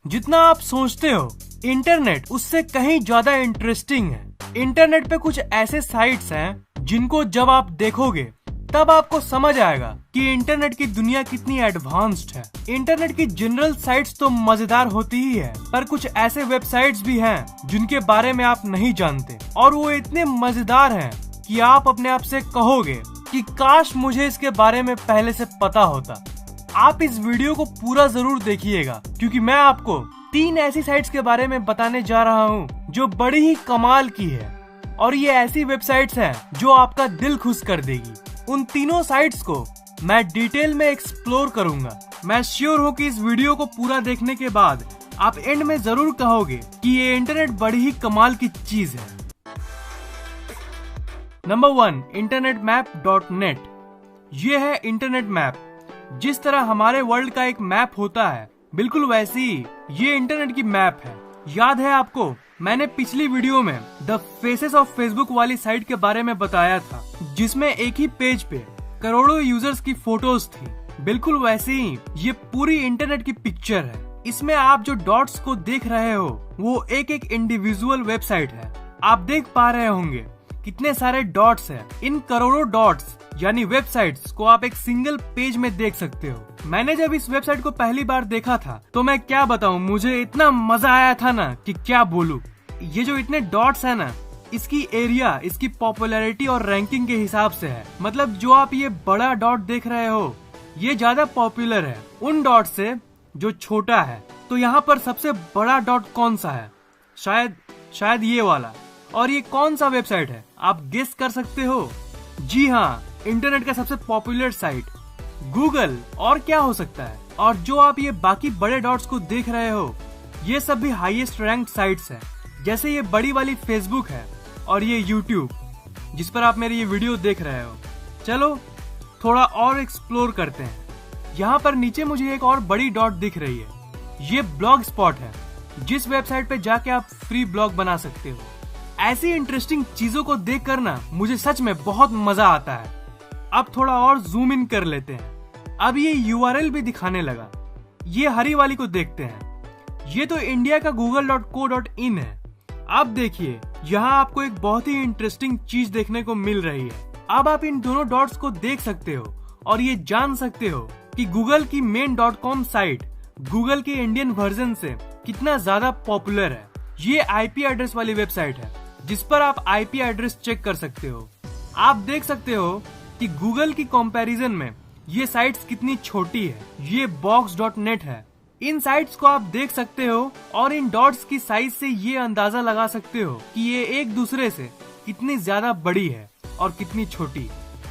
जितना आप सोचते हो इंटरनेट उससे कहीं ज्यादा इंटरेस्टिंग है। इंटरनेट पे कुछ ऐसे साइट्स हैं जिनको जब आप देखोगे तब आपको समझ आएगा कि इंटरनेट की दुनिया कितनी एडवांस्ड है। इंटरनेट की जनरल साइट्स तो मजेदार होती ही है, पर कुछ ऐसे वेबसाइट्स भी हैं जिनके बारे में आप नहीं जानते और वो इतने मजेदार हैं कि आप अपने आप से कहोगे कि काश मुझे इसके बारे में पहले से पता होता। आप इस वीडियो को पूरा जरूर देखिएगा क्योंकि मैं आपको 3 ऐसी साइट्स के बारे में बताने जा रहा हूँ जो बड़ी ही कमाल की है और ये ऐसी वेबसाइट्स हैं जो आपका दिल खुश कर देगी। उन तीनों साइट्स को मैं डिटेल में एक्सप्लोर करूंगा। मैं श्योर हूँ कि इस वीडियो को पूरा देखने के बाद आप एंड में जरूर कहोगे कि ये इंटरनेट बड़ी ही कमाल की चीज है। Number 1, internetmap.net। ये है इंटरनेट मैप। जिस तरह हमारे वर्ल्ड का एक मैप होता है बिल्कुल वैसी ही ये इंटरनेट की मैप है। याद है आपको, मैंने पिछली वीडियो में द फेसेस ऑफ फेसबुक वाली साइट के बारे में बताया था जिसमें एक ही पेज पे करोड़ों यूजर्स की फोटोज थी। बिल्कुल वैसे ही ये पूरी इंटरनेट की पिक्चर है। इसमें आप जो डॉट्स को देख रहे हो वो एक एक इंडिविजुअल वेबसाइट है। आप देख पा रहे होंगे कितने सारे डॉट्स हैं। इन करोड़ों डॉट्स यानी वेबसाइट्स को आप एक सिंगल पेज में देख सकते हो। मैंने जब इस वेबसाइट को पहली बार देखा था तो मैं क्या बताऊं, मुझे इतना मजा आया था ना कि क्या बोलूं। ये जो इतने डॉट्स है ना, इसकी एरिया इसकी पॉपुलैरिटी और रैंकिंग के हिसाब से है। मतलब जो आप ये बड़ा डॉट देख रहे हो ये ज्यादा पॉपुलर है उन डॉट से जो छोटा है। तो यहाँ पर सबसे बड़ा डॉट कौन सा है? शायद ये वाला। और ये कौन सा वेबसाइट है आप गेस कर सकते हो? जी हाँ, इंटरनेट का सबसे पॉपुलर साइट गूगल। और क्या हो सकता है? और जो आप ये बाकी बड़े डॉट्स को देख रहे हो ये सब भी हाईएस्ट रैंक्ड साइट्स हैं। जैसे ये बड़ी वाली फेसबुक है और ये यूट्यूब जिस पर आप मेरी ये वीडियो देख रहे हो। चलो थोड़ा और एक्सप्लोर करते हैं। यहाँ पर नीचे मुझे एक और बड़ी डॉट दिख रही है। ये ब्लॉग स्पॉट है जिस वेबसाइट पे जाके आप फ्री ब्लॉग बना सकते हो। ऐसी इंटरेस्टिंग चीजों को देख कर ना मुझे सच में बहुत मजा आता है। अब थोड़ा और जूम इन कर लेते हैं। अब ये URL भी दिखाने लगा। ये हरी वाली को देखते हैं। ये तो इंडिया का google.co.in है। अब देखिए यहाँ आपको एक बहुत ही इंटरेस्टिंग चीज देखने को मिल रही है। अब आप इन दोनों डॉट्स को देख सकते हो और ये जान सकते हो कि गूगल की main.com साइट गूगल के इंडियन वर्जन से कितना ज्यादा पॉपुलर है। ये IP एड्रेस वाली वेबसाइट है जिस पर आप IP एड्रेस चेक कर सकते हो। आप देख सकते हो कि गूगल की कंपैरिजन में ये साइट्स कितनी छोटी है। ये box.net है। इन साइट्स को आप देख सकते हो और इन डॉट्स की साइज से ये अंदाजा लगा सकते हो कि ये एक दूसरे से कितनी ज्यादा बड़ी है और कितनी छोटी,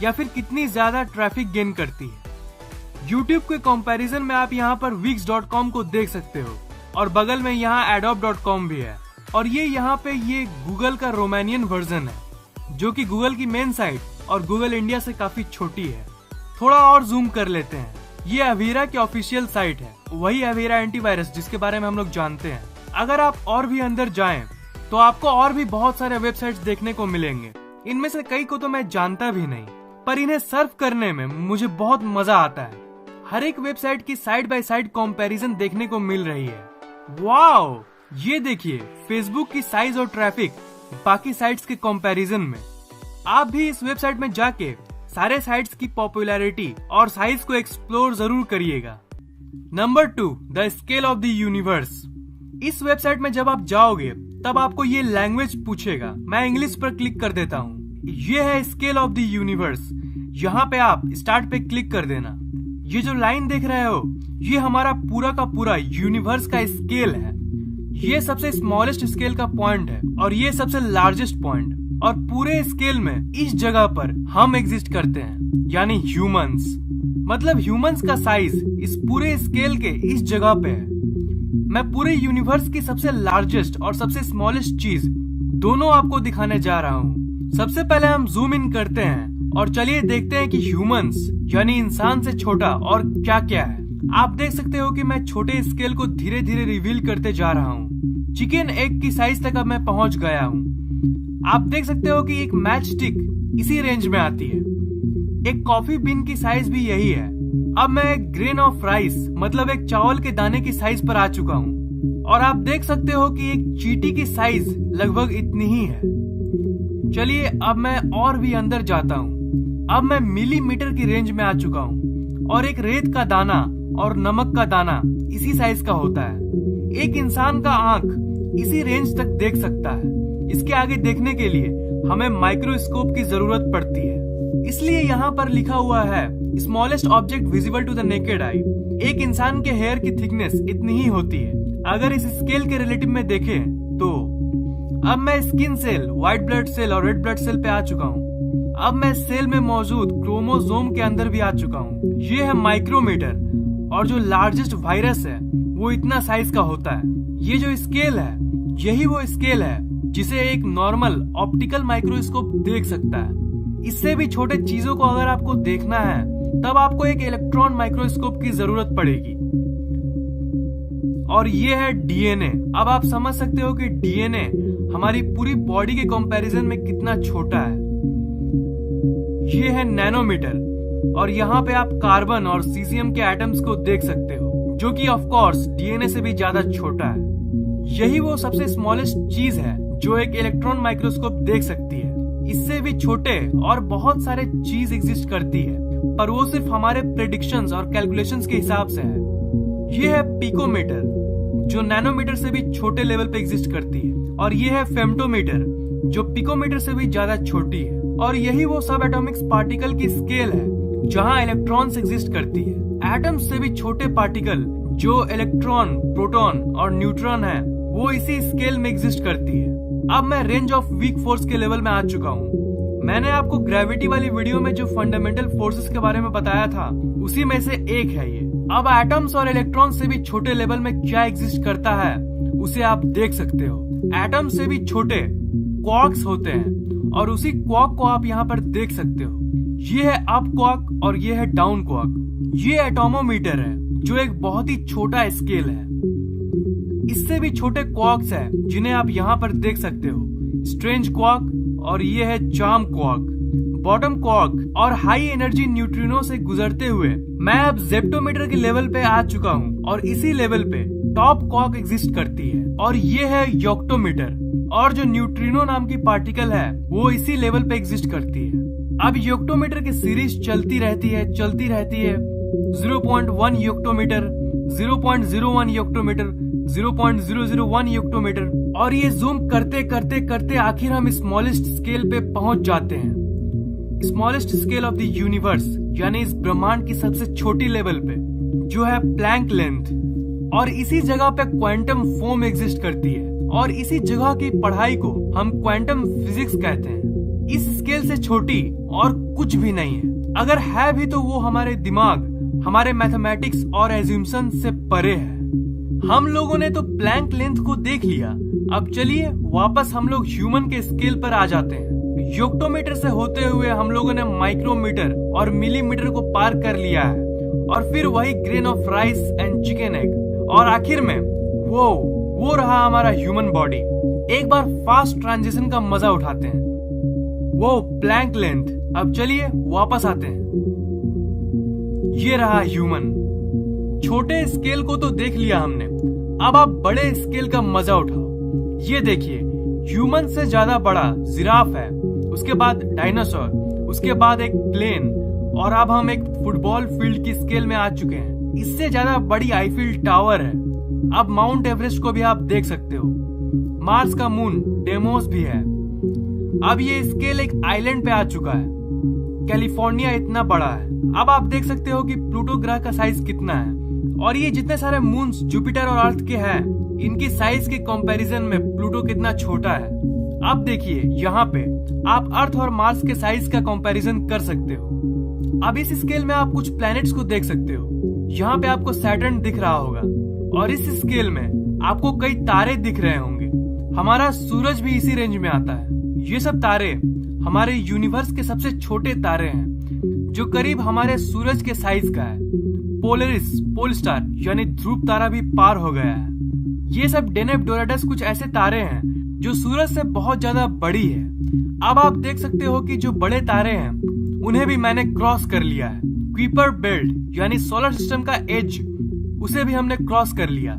या फिर कितनी ज्यादा ट्रैफिक गेन करती है। यूट्यूब के कंपैरिजन में आप यहाँ पर wix.com को देख सकते हो और बगल में यहाँ adobe.com भी है। और ये यहाँ पे ये गूगल का रोमानियन वर्जन है जो कि गूगल की मेन साइट और गूगल इंडिया से काफी छोटी है। थोड़ा और जूम कर लेते हैं। ये अवीरा की ऑफिशियल साइट है, वही अवीरा एंटीवायरस जिसके बारे में हम लोग जानते हैं। अगर आप और भी अंदर जाएं तो आपको और भी बहुत सारे वेबसाइट्स देखने को मिलेंगे। इनमें से कई को तो मैं जानता भी नहीं, पर इन्हें सर्फ करने में मुझे बहुत मजा आता है। हर एक वेबसाइट की साइड बाय साइड कंपैरिजन देखने को मिल रही है। वाओ, ये देखिए फेसबुक की साइज और ट्रैफिक बाकी साइट्स के कंपैरिजन में। आप भी इस वेबसाइट में जाके सारे साइट्स की पॉपुलैरिटी और साइज को एक्सप्लोर जरूर करिएगा। Number 2, the scale of the universe. इस वेबसाइट में जब आप जाओगे तब आपको ये लैंग्वेज पूछेगा। मैं इंग्लिश पर क्लिक कर देता हूँ। ये है स्केल ऑफ द यूनिवर्स। यहाँ पे आप स्टार्ट पे क्लिक कर देना। ये जो लाइन देख रहे हो ये हमारा पूरा का पूरा यूनिवर्स का स्केल है। ये सबसे स्मॉलेस्ट स्केल का पॉइंट है और ये सबसे लार्जेस्ट पॉइंट। और पूरे स्केल में इस जगह पर हम एग्जिस्ट करते हैं, यानी ह्यूमंस। मतलब ह्यूमंस का साइज इस पूरे स्केल के इस जगह पे है। मैं पूरे यूनिवर्स की सबसे लार्जेस्ट और सबसे स्मॉलेस्ट चीज दोनों आपको दिखाने जा रहा हूँ। सबसे पहले हम जूम इन करते हैं और चलिए देखते हैं कि ह्यूमंस यानी इंसान से छोटा और क्या क्या है। आप देख सकते हो कि मैं छोटे स्केल को धीरे धीरे रिवील करते जा रहा हूँ। चिकन एग की साइज तक अब मैं पहुंच गया हूँ। आप देख सकते हो कि एक मैच स्टिक इसी रेंज में आती है। एक कॉफी बीन की साइज भी यही है। अब मैं एक ग्रेन ऑफ राइस मतलब एक चावल के दाने की साइज पर आ चुका हूँ। और आप देख सकते हो कि एक चींटी की साइज लगभग इतनी ही है। चलिए अब मैं और भी अंदर जाता हूँ। अब मैं मिलीमीटर की रेंज में आ चुका हूँ और एक रेत का दाना और नमक का दाना इसी साइज का होता है। एक इंसान का आंख इसी रेंज तक देख सकता है। इसके आगे देखने के लिए हमें माइक्रोस्कोप की जरूरत पड़ती है। इसलिए यहाँ पर लिखा हुआ है smallest object visible to the naked eye. एक इंसान के हेयर की थिकनेस इतनी ही होती है। अगर इस स्केल के रिलेटिव में देखें तो अब मैं skin cell, white blood cell और रेड ब्लड सेल पे आ चुका हूँ। अब मैं सेल में मौजूद क्रोमोसोम के अंदर भी आ चुका हूँ। ये है माइक्रोमीटर और जो लार्जेस्ट वायरस है वो इतना साइज का होता है। ये जो स्केल है यही वो स्केल है जिसे एक नॉर्मल ऑप्टिकल माइक्रोस्कोप देख सकता है। इससे भी छोटे चीजों को अगर आपको देखना है तब आपको एक इलेक्ट्रॉन माइक्रोस्कोप की जरूरत पड़ेगी। और ये है डीएनए। अब आप समझ सकते हो कि डीएनए हमारी पूरी बॉडी के कंपैरिजन में कितना छोटा है। ये है नैनोमीटर और यहाँ पे आप कार्बन और सीजियम के एटम्स को देख सकते हो जो कि ऑफ कोर्स डीएनए से भी ज्यादा छोटा है। यही वो सबसे स्मॉलेस्ट चीज है जो एक इलेक्ट्रॉन माइक्रोस्कोप देख सकती है। इससे भी छोटे और बहुत सारे चीज एग्जिस्ट करती है पर वो सिर्फ हमारे प्रेडिक्शंस और कैलकुलेशंस के हिसाब से है। ये है पिकोमीटर जो नैनोमीटर से भी छोटे लेवल पे एग्जिस्ट करती है और ये है फेम्टोमीटर जो पिकोमीटर से भी ज्यादा छोटी है। और यही वो सब एटॉमिक पार्टिकल की स्केल है जहां इलेक्ट्रॉन्स एग्जिस्ट करती है। एटम्स से भी छोटे पार्टिकल जो इलेक्ट्रॉन, प्रोटॉन और न्यूट्रॉन है वो इसी स्केल में एग्जिस्ट करती है। अब मैं रेंज ऑफ वीक फोर्स के लेवल में आ चुका हूँ। मैंने आपको ग्रेविटी वाली वीडियो में जो फंडामेंटल फोर्सेस के बारे में बताया था उसी में से एक है ये। अब एटम्स और इलेक्ट्रॉन से भी छोटे लेवल में क्या एग्जिस्ट करता है उसे आप देख सकते हो। एटम से भी छोटे क्वार्क्स होते हैं और उसी क्वार्क को आप यहाँ पर देख सकते हो। ये है अप क्वार्क और ये है डाउन क्वार्क। ये एटोमोमीटर है जो एक बहुत ही छोटा स्केल है। इससे भी छोटे क्वार्क्स है जिन्हें आप यहाँ पर देख सकते हो, स्ट्रेंज क्वार्क और ये है चार्म क्वार्क। बॉटम क्वार्क और हाई एनर्जी न्यूट्रिनो से गुजरते हुए मैं अब जेप्टोमीटर के लेवल पे आ चुका हूँ और इसी लेवल पे टॉप क्वार्क एग्जिस्ट करती है और ये है योक्टोमीटर। और जो न्यूट्रिनो नाम की पार्टिकल है वो इसी लेवल पे एग्जिस्ट करती है। अब योक्टोमीटर की सीरीज चलती रहती है 0.1 योक्टोमीटर, 0.01 योक्टोमीटर, 0.001 योक्टोमीटर और ये जूम करते करते करते आखिर हम स्मॉलेस्ट स्केल पे पहुंच जाते हैं। Smallest scale of the universe यानी इस ब्रह्मांड की सबसे छोटी लेवल पे जो है प्लैंक लेंथ। और इसी जगह पे क्वांटम फोम एग्जिस्ट करती है और इसी जगह की पढ़ाई को हम क्वांटम फिजिक्स कहते हैं। इस स्केल से छोटी और कुछ भी नहीं है। अगर है भी तो वो हमारे दिमाग, हमारे मैथमेटिक्स और एज्यूम्शन से परे है। हम लोगों ने तो प्लैंक लेंथ को देख लिया। अब चलिए वापस हम लोग ह्यूमन के स्केल पर आ जाते हैं। योक्टोमीटर से होते हुए हम लोगों ने माइक्रोमीटर और मिलीमीटर को पार कर लिया है और फिर वही grain of rice and chicken egg और आखिर में वो रहा हमारा ह्यूमन बॉडी। एक बार फास्ट ट्रांजिशन का मजा उठाते हैं। वो प्लैंक लेंथ। अब चलिए वापस आते हैं। ये रहा ह्यूमन। छोटे स्केल को तो देख लिया हमने, अब आप बड़े स्केल का मजा उठाओ। ये देखिए ह्यूमन से ज्यादा बड़ा जिराफ है, उसके बाद डायनासोर, उसके बाद एक प्लेन और अब हम एक फुटबॉल फील्ड की स्केल में आ चुके हैं। इससे ज्यादा बड़ी आईफिल टावर है। अब माउंट एवरेस्ट को भी आप देख सकते हो। मार्स का मून डेमोस भी है। अब ये स्केल एक आइलैंड पे आ चुका है। कैलिफोर्निया इतना बड़ा है। अब आप देख सकते हो कि प्लूटो ग्रह का साइज कितना है और ये जितने सारे मून्स जुपिटर और अर्थ के हैं इनकी साइज के कंपैरिजन में प्लूटो कितना छोटा है। अब देखिए यहाँ पे आप अर्थ और मार्स के साइज का कंपैरिजन कर सकते हो। अब इस स्केल में आप कुछ प्लैनेट्स को देख सकते हो। यहाँ पे आपको सैटर्न दिख रहा होगा और इस स्केल में आपको कई तारे दिख रहे होंगे। हमारा सूरज भी इसी रेंज में आता है। ये सब तारे हमारे यूनिवर्स के सबसे छोटे तारे हैं जो करीब हमारे सूरज के साइज का है। पोलरिस, पोल स्टार यानी ध्रुव तारा भी पार हो गया है। ये सब डेनेब डोराडस कुछ ऐसे तारे हैं जो सूरज से बहुत ज्यादा बड़ी है। अब आप देख सकते हो कि जो बड़े तारे हैं उन्हें भी मैंने क्रॉस कर लिया है। क्वीपर बेल्ट यानी सोलर सिस्टम का एज, उसे भी हमने क्रॉस कर लिया।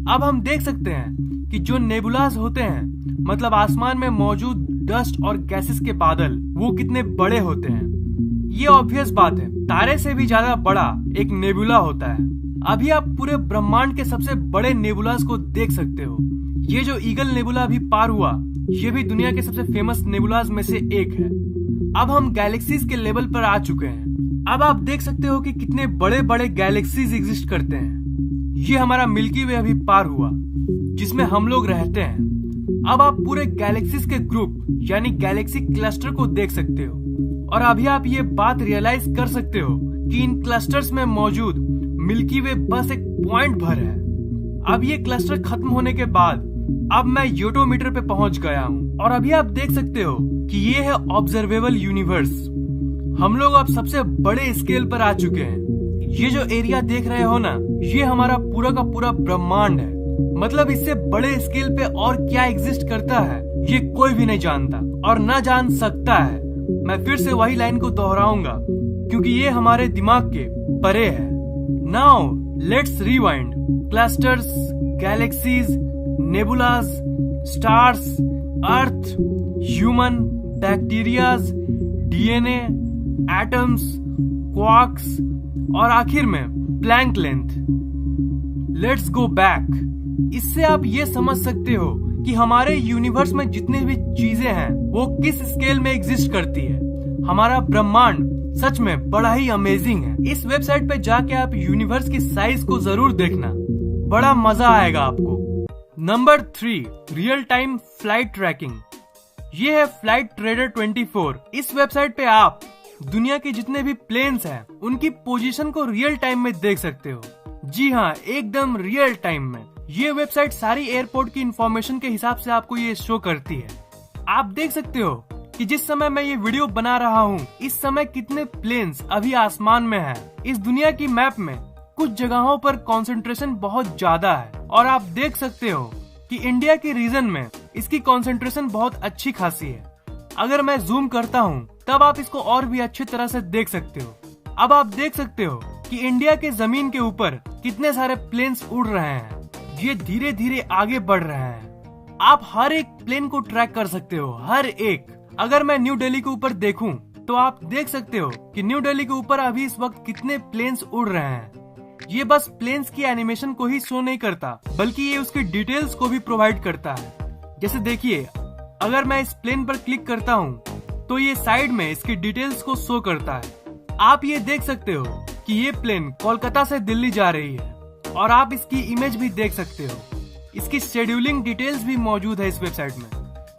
अब हम देख सकते हैं कि जो नेबुलास होते हैं, मतलब आसमान में मौजूद डस्ट और गैसेस के बादल, वो कितने बड़े होते हैं। ये ऑब्वियस बात है, तारे से भी ज्यादा बड़ा एक नेबुला होता है। अभी आप पूरे ब्रह्मांड के सबसे बड़े नेबुलास को देख सकते हो। ये जो ईगल नेबुला अभी पार हुआ, ये भी दुनिया के सबसे फेमस नेबुलास में से एक है। अब हम गैलेक्सीज के लेवल पर आ चुके हैं। अब आप देख सकते हो कि कितने बड़े बड़े गैलेक्सीज एग्जिस्ट करते हैं। ये हमारा मिल्की वे अभी पार हुआ, जिसमें हम लोग रहते हैं। अब आप पूरे गैलेक्सीज के ग्रुप यानी गैलेक्सी क्लस्टर को देख सकते हो, और अभी आप ये बात रियलाइज कर सकते हो कि इन क्लस्टर्स में मौजूद मिल्की वे बस एक पॉइंट भर है। अब ये क्लस्टर खत्म होने के बाद अब मैं योटोमीटर पे पहुंच गया हूँ, और अभी आप देख सकते हो कि ये है ऑब्जर्वेबल यूनिवर्स। हम लोग अब सबसे बड़े स्केल पर आ चुके हैं। ये जो एरिया देख रहे हो ना, ये हमारा पूरा का पूरा ब्रह्मांड है। मतलब इससे बड़े स्केल पे और क्या एग्जिस्ट करता है, ये कोई भी नहीं जानता और ना जान सकता है। मैं फिर से वही लाइन को दोहराऊंगा, क्योंकि ये हमारे दिमाग के परे है। Now let's rewind. Clusters, galaxies, nebulas, stars, earth, human, bacterias, DNA, atoms, quarks और आखिर में Planck length. Let's go back. इससे आप ये समझ सकते हो कि हमारे यूनिवर्स में जितने भी चीजें हैं वो किस स्केल में एग्जिस्ट करती है। हमारा ब्रह्मांड सच में बड़ा ही अमेजिंग है। इस वेबसाइट पे जाके आप यूनिवर्स की साइज को जरूर देखना, बड़ा मजा आएगा आपको। Number 3, real time flight tracking. ये है फ्लाइट ट्रेडर 24। इस वेबसाइट पे आप दुनिया के जितने भी प्लेन्स हैं उनकी पोजीशन को रियल टाइम में देख सकते हो। जी हाँ, एकदम रियल टाइम में। ये वेबसाइट सारी एयरपोर्ट की इंफॉर्मेशन के हिसाब से आपको ये शो करती है। आप देख सकते हो कि जिस समय मैं ये वीडियो बना रहा हूँ, इस समय कितने प्लेन्स अभी आसमान में हैं। इस दुनिया की मैप में कुछ जगहों पर कंसंट्रेशन बहुत ज्यादा है, और आप देख सकते हो कि इंडिया के रीजन में इसकी कंसंट्रेशन बहुत अच्छी खासी है। अगर मैं जूम करता हूँ तब आप इसको और भी अच्छी तरह से देख सकते हो। अब आप देख सकते हो कि इंडिया के जमीन के ऊपर कितने सारे प्लेन्स उड़ रहे हैं। ये धीरे धीरे आगे बढ़ रहे हैं। आप हर एक प्लेन को ट्रैक कर सकते हो, हर एक। अगर मैं न्यू दिल्ली के ऊपर देखूं तो आप देख सकते हो कि न्यू दिल्ली के ऊपर अभी इस वक्त कितने प्लेन्स उड़ रहे हैं। ये बस प्लेन्स की एनिमेशन को ही शो नहीं करता, बल्कि ये उसकी डिटेल्स को भी प्रोवाइड करता है। जैसे देखिए, अगर मैं इस प्लेन पर क्लिक करता हूँ तो ये साइड में इसकी डिटेल्स को शो करता है। आप ये देख सकते हो कि ये प्लेन कोलकाता से दिल्ली जा रही है, और आप इसकी इमेज भी देख सकते हो। इसकी शेड्यूलिंग डिटेल्स भी मौजूद है इस वेबसाइट में।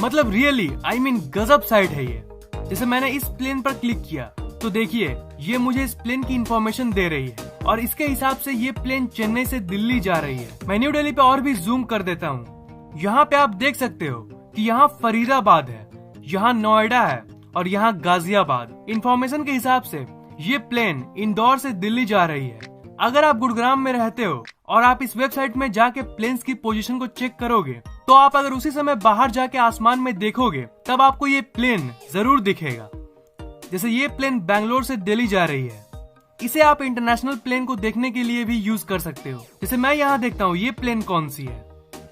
मतलब रियली आई मीन गजब साइट है ये। जैसे मैंने इस प्लेन पर क्लिक किया तो देखिए, ये मुझे इस प्लेन की इंफॉर्मेशन दे रही है, और इसके हिसाब से ये प्लेन चेन्नई से दिल्ली जा रही है। मैं न्यू दिल्ली पे और भी जूम कर देता हूँ। यहाँ पे आप देख सकते हो कि यहाँ फरीदाबाद है, यहाँ नोएडा है और यहाँ गाजियाबाद। इंफॉर्मेशन के हिसाब से ये प्लेन इंदौर से दिल्ली जा रही है। अगर आप गुरुग्राम में रहते हो और आप इस वेबसाइट में जाके प्लेन्स की पोजीशन को चेक करोगे, तो आप अगर उसी समय बाहर जाके आसमान में देखोगे तब आपको ये प्लेन जरूर दिखेगा। जैसे ये प्लेन बैंगलोर से दिल्ली जा रही है। इसे आप इंटरनेशनल प्लेन को देखने के लिए भी यूज कर सकते हो। जैसे मैं यहाँ देखता हूँ ये प्लेन कौन सी है,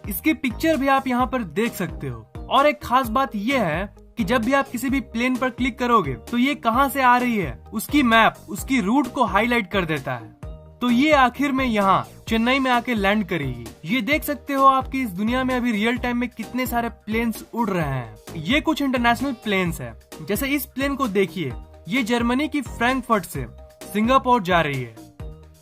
इसकी पिक्चर भी आप यहाँ पर देख सकते हो। और एक खास बात यह है कि जब भी आप किसी भी प्लेन पर क्लिक करोगे तो ये कहाँ से आ रही है उसकी मैप, उसकी रूट को हाईलाइट कर देता है। तो ये आखिर में यहाँ चेन्नई में आके लैंड करेगी। ये देख सकते हो आपकी इस दुनिया में अभी रियल टाइम में कितने सारे प्लेन्स उड़ रहे हैं। ये कुछ इंटरनेशनल प्लेन्स है। जैसे इस प्लेन को देखिए, ये जर्मनी की फ्रैंकफर्ट से सिंगापुर जा रही है,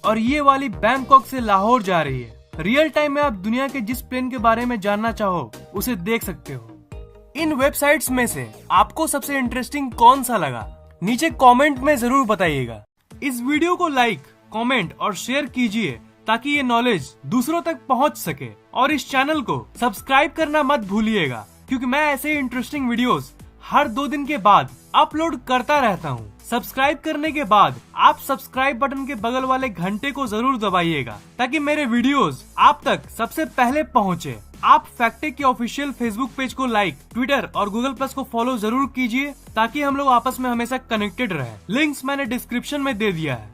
और ये वाली बैंकॉक से लाहौर जा रही है। रियल टाइम में आप दुनिया के जिस प्लेन के बारे में जानना चाहो उसे देख सकते हो। इन वेबसाइट्स में से आपको सबसे इंटरेस्टिंग कौन सा लगा, नीचे कमेंट में जरूर बताइएगा। इस वीडियो को लाइक, कमेंट और शेयर कीजिए ताकि ये नॉलेज दूसरों तक पहुंच सके, और इस चैनल को सब्सक्राइब करना मत भूलिएगा, क्योंकि मैं ऐसे इंटरेस्टिंग वीडियोस हर 2 दिन के बाद अपलोड करता रहता हूँ। सब्सक्राइब करने के बाद आप सब्सक्राइब बटन के बगल वाले घंटे को जरूर दबाइएगा ताकि मेरे वीडियोस आप तक सबसे पहले पहुँचे। आप फैक्टेक के ऑफिशियल फेसबुक पेज को लाइक, ट्विटर और गूगल प्लस को फॉलो जरूर कीजिए ताकि हम लोग आपस में हमेशा कनेक्टेड रहे। लिंक्स मैंने डिस्क्रिप्शन में दे दिया है।